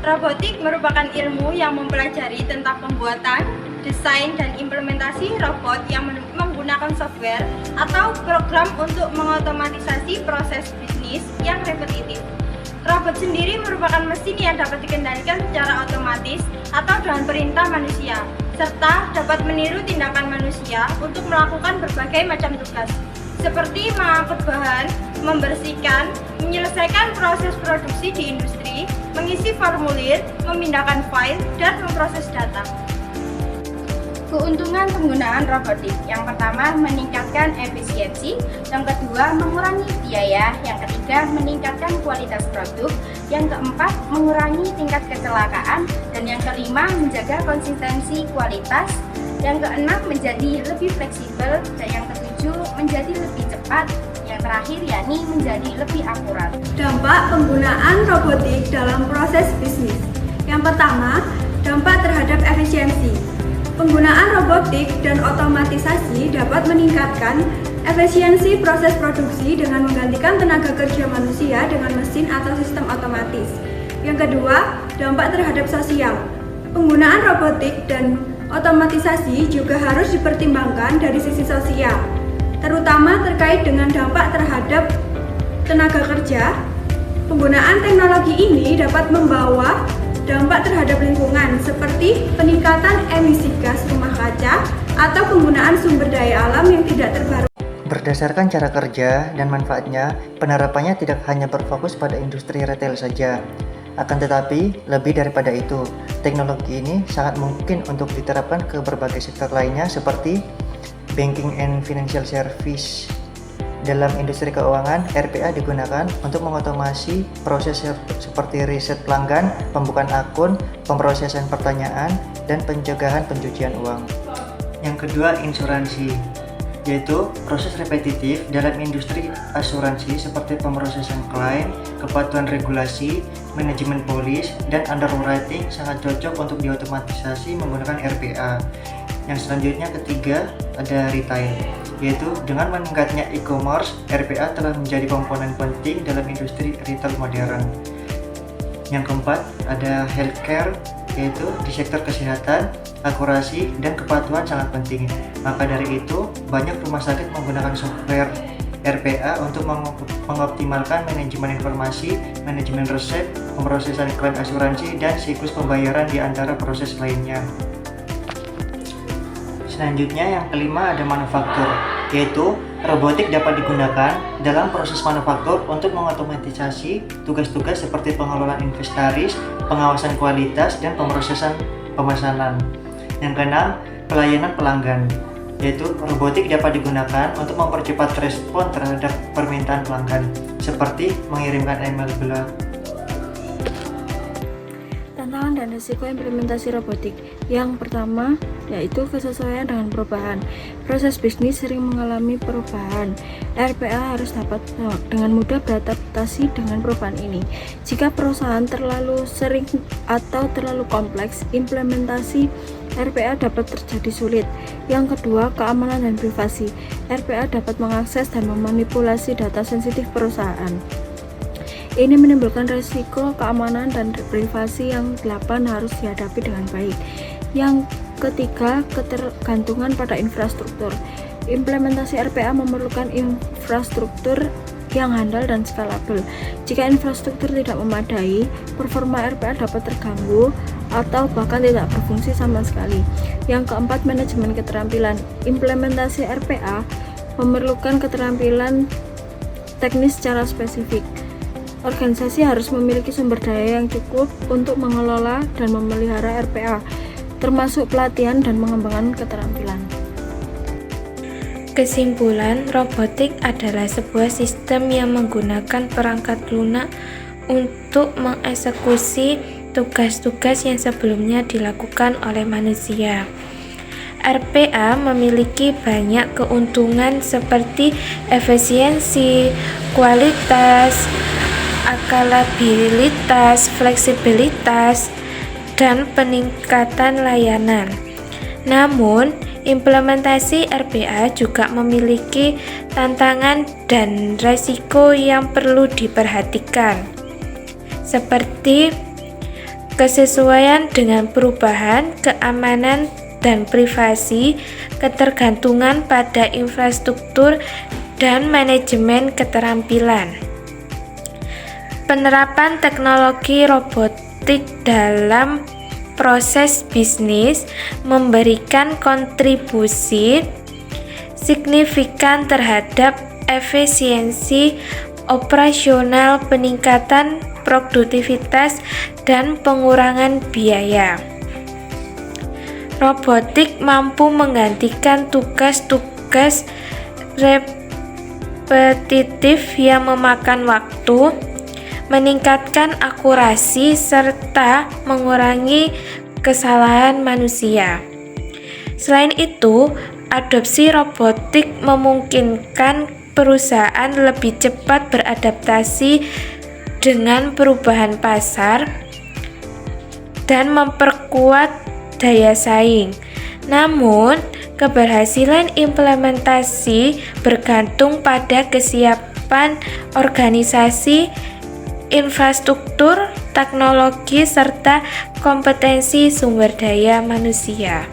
Robotik merupakan ilmu yang mempelajari tentang pembuatan, desain, dan implementasi robot yang menggunakan software atau program untuk mengotomatisasi proses bisnis yang repetitif. Robot sendiri merupakan mesin yang dapat dikendalikan secara otomatis atau dengan perintah manusia, serta dapat meniru tindakan manusia untuk melakukan berbagai macam tugas, seperti mengangkut bahan, membersihkan, menyelesaikan proses produksi di industri, mengisi formulir, memindahkan file, dan memproses data. Keuntungan penggunaan robotik: yang pertama, meningkatkan efisiensi; yang kedua, mengurangi biaya; yang ketiga, meningkatkan kualitas produk; yang keempat, mengurangi tingkat kecelakaan; dan yang kelima, menjaga konsistensi kualitas; yang keenam, menjadi lebih fleksibel; dan yang ketujuh, menjadi lebih cepat; yang terakhir yakni menjadi lebih akurat. Dampak penggunaan robotik dalam proses bisnis. Yang pertama, dampak terhadap efisiensi. Penggunaan robotik dan otomatisasi dapat meningkatkan efisiensi proses produksi dengan menggantikan tenaga kerja manusia dengan mesin atau sistem otomatis. Yang kedua, dampak terhadap sosial. Penggunaan robotik dan otomatisasi juga harus dipertimbangkan dari sisi sosial, terutama terkait dengan dampak terhadap tenaga kerja. Penggunaan teknologi ini dapat membawa dampak terhadap lingkungan seperti peningkatan emisi gas rumah kaca atau penggunaan sumber daya alam yang tidak terbarukan. Berdasarkan cara kerja dan manfaatnya, penerapannya tidak hanya berfokus pada industri retail saja. Akan tetapi, lebih daripada itu, teknologi ini sangat mungkin untuk diterapkan ke berbagai sektor lainnya seperti banking and financial service. Dalam industri keuangan, RPA digunakan untuk mengotomasi proses seperti riset pelanggan, pembukaan akun, pemrosesan pertanyaan, dan pencegahan pencucian uang. Yang kedua, insuransi, yaitu proses repetitif dalam industri asuransi seperti pemrosesan klaim, kepatuhan regulasi, manajemen polis, dan underwriting sangat cocok untuk diotomatisasi menggunakan RPA. Yang selanjutnya, ketiga, ada retail, yaitu dengan meningkatnya e-commerce, RPA telah menjadi komponen penting dalam industri retail modern. Yang keempat, ada healthcare, yaitu di sektor kesehatan, akurasi dan kepatuhan sangat penting. Maka dari itu, banyak rumah sakit menggunakan software RPA untuk mengoptimalkan manajemen informasi, manajemen resep, pemrosesan klaim asuransi, dan siklus pembayaran di antara proses lainnya. Selanjutnya, yang kelima, ada manufaktur, yaitu robotik dapat digunakan dalam proses manufaktur untuk mengotomatisasi tugas-tugas seperti pengelolaan inventaris, pengawasan kualitas, dan pemrosesan pemesanan. Yang keenam, pelayanan pelanggan, yaitu robotik dapat digunakan untuk mempercepat respon terhadap permintaan pelanggan, seperti mengirimkan email blog. Tantangan dan risiko implementasi robotik. Yang pertama, yaitu kesesuaian dengan perubahan. Proses bisnis sering mengalami perubahan. RPA harus dapat dengan mudah beradaptasi dengan perubahan ini. Jika perusahaan terlalu sering atau terlalu kompleks, implementasi RPA dapat terjadi sulit. Yang kedua, keamanan dan privasi. RPA dapat mengakses dan memanipulasi data sensitif perusahaan. Ini menimbulkan risiko keamanan dan privasi yang harus dihadapi dengan baik. Yang ketiga, ketergantungan pada infrastruktur. Implementasi RPA memerlukan infrastruktur yang handal dan skalabel. Jika infrastruktur tidak memadai, performa RPA dapat terganggu atau bahkan tidak berfungsi sama sekali. Yang keempat, manajemen keterampilan. Implementasi RPA memerlukan keterampilan teknis secara spesifik. Organisasi harus memiliki sumber daya yang cukup untuk mengelola dan memelihara RPA, termasuk pelatihan dan mengembangkan keterampilan. Kesimpulan, robotik adalah sebuah sistem yang menggunakan perangkat lunak untuk mengeksekusi tugas-tugas yang sebelumnya dilakukan oleh manusia. RPA memiliki banyak keuntungan seperti efisiensi, kualitas, akalabilitas, fleksibilitas, dan peningkatan layanan. Namun, implementasi RPA juga memiliki tantangan dan resiko yang perlu diperhatikan, seperti kesesuaian dengan perubahan, keamanan dan privasi, ketergantungan pada infrastruktur, dan manajemen keterampilan. Penerapan teknologi robotik dalam proses bisnis memberikan kontribusi signifikan terhadap efisiensi operasional, peningkatan produktivitas, dan pengurangan biaya. Robotik mampu menggantikan tugas-tugas repetitif yang memakan waktu, meningkatkan akurasi, serta mengurangi kesalahan manusia. Selain itu, adopsi robotik memungkinkan perusahaan lebih cepat beradaptasi dengan perubahan pasar dan memperkuat daya saing. Namun, keberhasilan implementasi bergantung pada kesiapan organisasi, infrastruktur, teknologi, serta kompetensi sumber daya manusia.